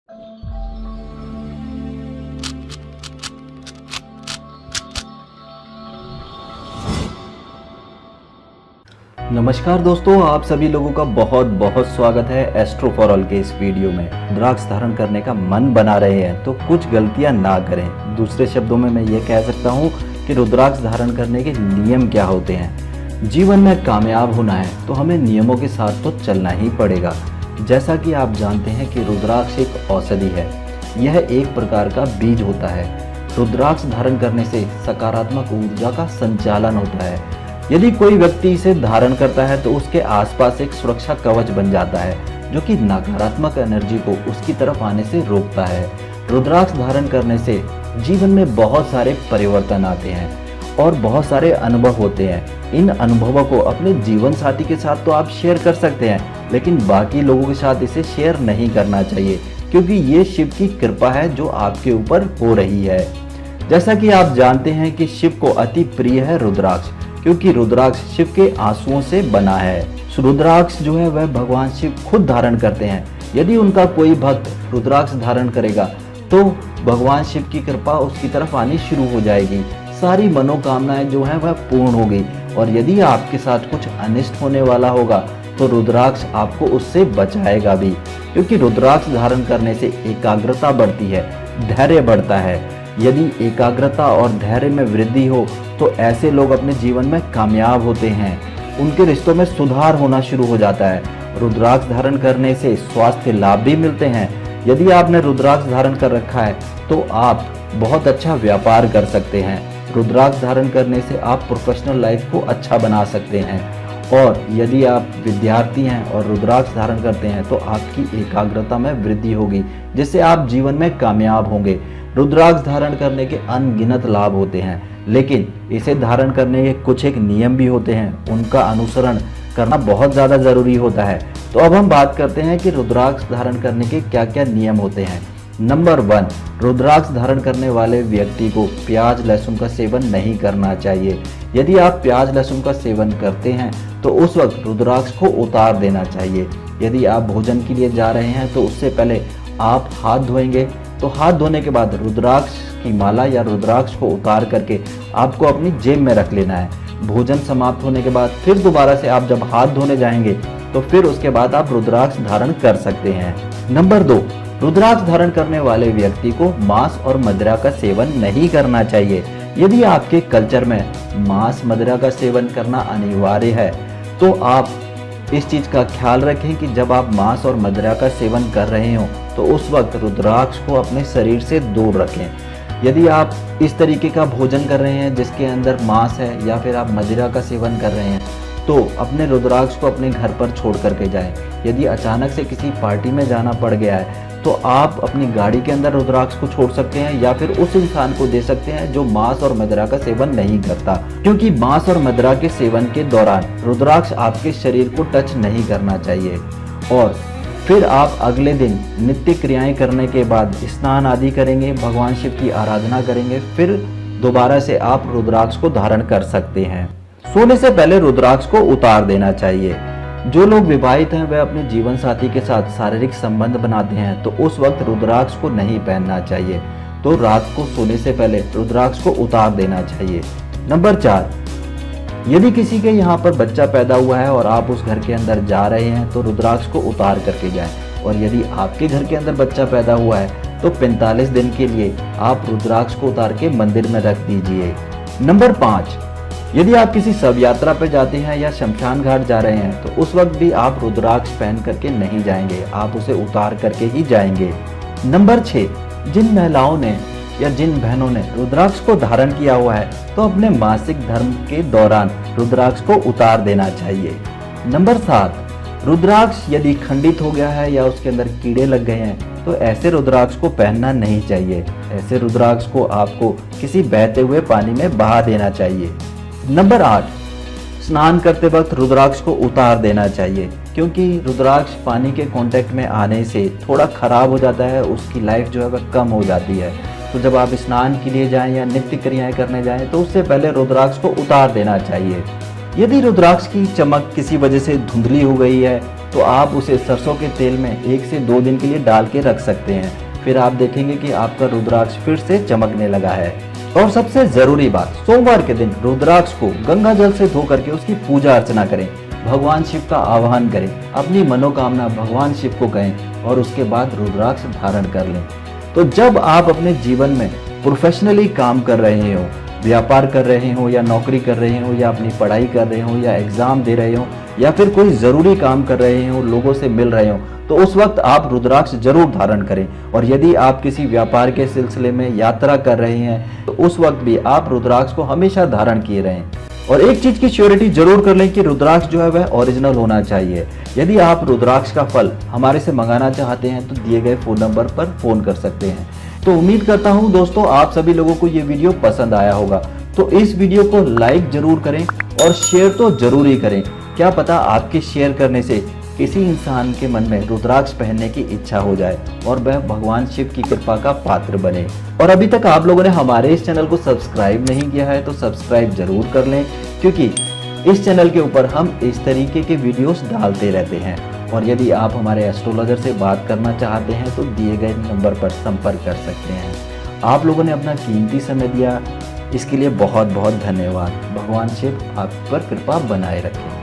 नमस्कार दोस्तों, आप सभी लोगों का बहुत बहुत स्वागत है एस्ट्रो फॉर ऑल के इस वीडियो में। रुद्राक्ष धारण करने का मन बना रहे हैं तो कुछ गलतियां ना करें। दूसरे शब्दों में मैं ये कह सकता हूँ कि रुद्राक्ष धारण करने के नियम क्या होते हैं। जीवन में कामयाब होना है तो हमें नियमों के साथ तो चलना ही पड़ेगा। जैसा कि आप जानते हैं कि रुद्राक्ष एक औषधि है, यह एक प्रकार का बीज होता है। रुद्राक्ष धारण करने से सकारात्मक ऊर्जा का संचालन होता है। यदि कोई व्यक्ति इसे धारण करता है तो उसके आसपास एक सुरक्षा कवच बन जाता है जो कि नकारात्मक एनर्जी को उसकी तरफ आने से रोकता है। रुद्राक्ष धारण करने से जीवन में बहुत सारे परिवर्तन आते हैं और बहुत सारे अनुभव होते हैं। इन अनुभवों को अपने जीवन साथी के साथ तो आप शेयर कर सकते हैं, लेकिन बाकी लोगों के साथ इसे शेयर नहीं करना चाहिए, क्योंकि ये शिव की कृपा है जो आपके ऊपर हो रही है। जैसा कि आप जानते हैं कि शिव को अति प्रिय है रुद्राक्ष, क्योंकि रुद्राक्ष शिव के आंसुओं से बना है। रुद्राक्ष जो है वह भगवान शिव खुद धारण करते हैं। यदि उनका कोई भक्त रुद्राक्ष धारण करेगा तो भगवान शिव की कृपा उसकी तरफ आनी शुरू हो जाएगी, सारी मनोकामनाएं जो है वह पूर्ण होगी। और यदि आपके साथ कुछ अनिष्ट होने वाला होगा तो रुद्राक्ष आपको उससे बचाएगा भी, क्योंकि रुद्राक्ष धारण करने से एकाग्रता बढ़ती है, धैर्य बढ़ता है। यदि एकाग्रता और धैर्य में वृद्धि हो तो ऐसे लोग अपने जीवन में कामयाब होते हैं, उनके रिश्तों में सुधार होना शुरू हो जाता है। रुद्राक्ष धारण करने से स्वास्थ्य लाभ भी मिलते हैं। यदि आपने रुद्राक्ष धारण कर रखा है तो आप बहुत अच्छा व्यापार कर सकते हैं। रुद्राक्ष धारण करने से आप प्रोफेशनल लाइफ को अच्छा बना सकते हैं। और यदि आप विद्यार्थी हैं और रुद्राक्ष धारण करते हैं तो आपकी एकाग्रता में वृद्धि होगी, जिससे आप जीवन में कामयाब होंगे। रुद्राक्ष धारण करने के अनगिनत लाभ होते हैं, लेकिन इसे धारण करने के कुछ एक नियम भी होते हैं, उनका अनुसरण करना बहुत ज़्यादा ज़रूरी होता है। तो अब हम बात करते हैं कि रुद्राक्ष धारण करने के क्या क्या नियम होते हैं। नंबर 1, रुद्राक्ष धारण करने वाले व्यक्ति को प्याज लहसुन का सेवन नहीं करना चाहिए। यदि आप प्याज लहसुन का सेवन करते हैं तो उस वक्त रुद्राक्ष को उतार देना चाहिए। यदि आप भोजन के लिए जा रहे हैं तो उससे पहले आप हाथ धोएंगे, तो हाथ धोने के बाद रुद्राक्ष की माला या रुद्राक्ष को उतार करके आपको अपनी जेब में रख लेना है। भोजन समाप्त होने के बाद फिर दोबारा से आप जब हाथ धोने जाएंगे तो फिर उसके बाद आप रुद्राक्ष धारण कर सकते हैं। नंबर 2, रुद्राक्ष धारण करने वाले व्यक्ति को मांस और मदिरा का सेवन नहीं करना चाहिए। यदि आपके कल्चर में मांस मदिरा का सेवन करना अनिवार्य है तो आप इस चीज़ का ख्याल रखें कि जब आप मांस और मदिरा का सेवन कर रहे हो तो उस वक्त रुद्राक्ष को अपने शरीर से दूर रखें। यदि आप इस तरीके का भोजन कर रहे हैं जिसके अंदर मांस है या फिर आप मदिरा का सेवन कर रहे हैं तो अपने रुद्राक्ष को अपने घर पर छोड़ करके जाएं। यदि अचानक से किसी पार्टी में जाना पड़ गया है तो आप अपनी गाड़ी के अंदर रुद्राक्ष को छोड़ सकते हैं या फिर उस इंसान को दे सकते हैं जो मांस और मदिरा का सेवन नहीं करता, क्योंकि मांस और मदिरा के सेवन के दौरान रुद्राक्ष आपके शरीर को टच नहीं करना चाहिए। और फिर आप अगले दिन नित्य क्रियाएं करने के बाद स्नान आदि करेंगे, भगवान शिव की आराधना करेंगे, फिर दोबारा से आप रुद्राक्ष को धारण कर सकते हैं। सोने से पहले रुद्राक्ष को उतार देना चाहिए। जो लोग विवाहित हैं वह अपने जीवन साथी के साथ शारीरिक संबंध बनाते हैं तो उस वक्त रुद्राक्ष को नहीं पहनना चाहिए, तो रात को सोने से पहले रुद्राक्ष को उतार देना चाहिए। नंबर 4, यदि किसी के यहाँ पर बच्चा पैदा हुआ है और आप उस घर के अंदर जा रहे हैं तो रुद्राक्ष को उतार करके जाएं। और यदि आपके घर के अंदर बच्चा पैदा हुआ है तो 45 दिन के लिए आप रुद्राक्ष को उतार के मंदिर में रख दीजिए। नंबर 5, यदि आप किसी शव यात्रा पर जाते हैं या शमशान घाट जा रहे हैं तो उस वक्त भी आप रुद्राक्ष पहन करके नहीं जाएंगे, आप उसे उतार करके ही जाएंगे। नंबर 6, जिन महिलाओं ने या जिन बहनों ने रुद्राक्ष को धारण किया हुआ है तो अपने मासिक धर्म के दौरान रुद्राक्ष को उतार देना चाहिए। नंबर 7, रुद्राक्ष यदि खंडित हो गया है या उसके अंदर कीड़े लग गए हैं तो ऐसे रुद्राक्ष को पहनना नहीं चाहिए। ऐसे रुद्राक्ष को आपको किसी बहते हुए पानी में बहा देना चाहिए। नंबर 8, स्नान करते वक्त रुद्राक्ष को उतार देना चाहिए, क्योंकि रुद्राक्ष पानी के कांटेक्ट में आने से थोड़ा खराब हो जाता है, उसकी लाइफ जो है वह कम हो जाती है। तो जब आप स्नान के लिए जाएं या नित्य क्रियाएं करने जाएं तो उससे पहले रुद्राक्ष को उतार देना चाहिए। यदि रुद्राक्ष की चमक किसी वजह से धुंधली हो गई है तो आप उसे सरसों के तेल में 1 से 2 दिन के लिए डाल के रख सकते हैं। फिर आप देखेंगे कि आपका रुद्राक्ष फिर से चमकने लगा है। और सबसे जरूरी बात, सोमवार के दिन रुद्राक्ष को गंगा जल से धो करके उसकी पूजा अर्चना करें, भगवान शिव का आह्वान करें, अपनी मनोकामना भगवान शिव को कहें और उसके बाद रुद्राक्ष धारण कर लें। तो जब आप अपने जीवन में प्रोफेशनली काम कर रहे हो, व्यापार कर रहे हो या नौकरी कर रहे हो या अपनी पढ़ाई कर रहे हो या एग्जाम दे रहे हो या फिर कोई ज़रूरी काम कर रहे हो, लोगों से मिल रहे हो, तो उस वक्त आप रुद्राक्ष जरूर धारण करें। और यदि आप किसी व्यापार के सिलसिले में यात्रा कर रहे हैं तो उस वक्त भी आप रुद्राक्ष को हमेशा धारण किए रहें। और एक चीज की श्योरिटी जरूर कर लें कि रुद्राक्ष जो है वह ओरिजिनल होना चाहिए। यदि आप रुद्राक्ष का फल हमारे से मंगाना चाहते हैं तो दिए गए फोन नंबर पर फोन कर सकते हैं। तो उम्मीद करता हूं दोस्तों आप सभी लोगों को ये वीडियो पसंद आया होगा। तो इस वीडियो को लाइक जरूर करें और शेयर तो जरूर ही करें। क्या पता आपके शेयर करने से किसी इंसान के मन में रुद्राक्ष पहनने की इच्छा हो जाए और वह भगवान शिव की कृपा का पात्र बने। और अभी तक आप लोगों ने हमारे इस चैनल को सब्सक्राइब नहीं किया है तो सब्सक्राइब जरूर कर लें, क्योंकि इस चैनल के ऊपर हम इस तरीके के वीडियोस डालते रहते हैं। और यदि आप हमारे एस्ट्रोलॉजर से बात करना चाहते हैं तो दिए गए नंबर पर संपर्क कर सकते हैं। आप लोगों ने अपना कीमती समय दिया, इसके लिए बहुत बहुत धन्यवाद। भगवान शिव आप पर कृपा बनाए रखें।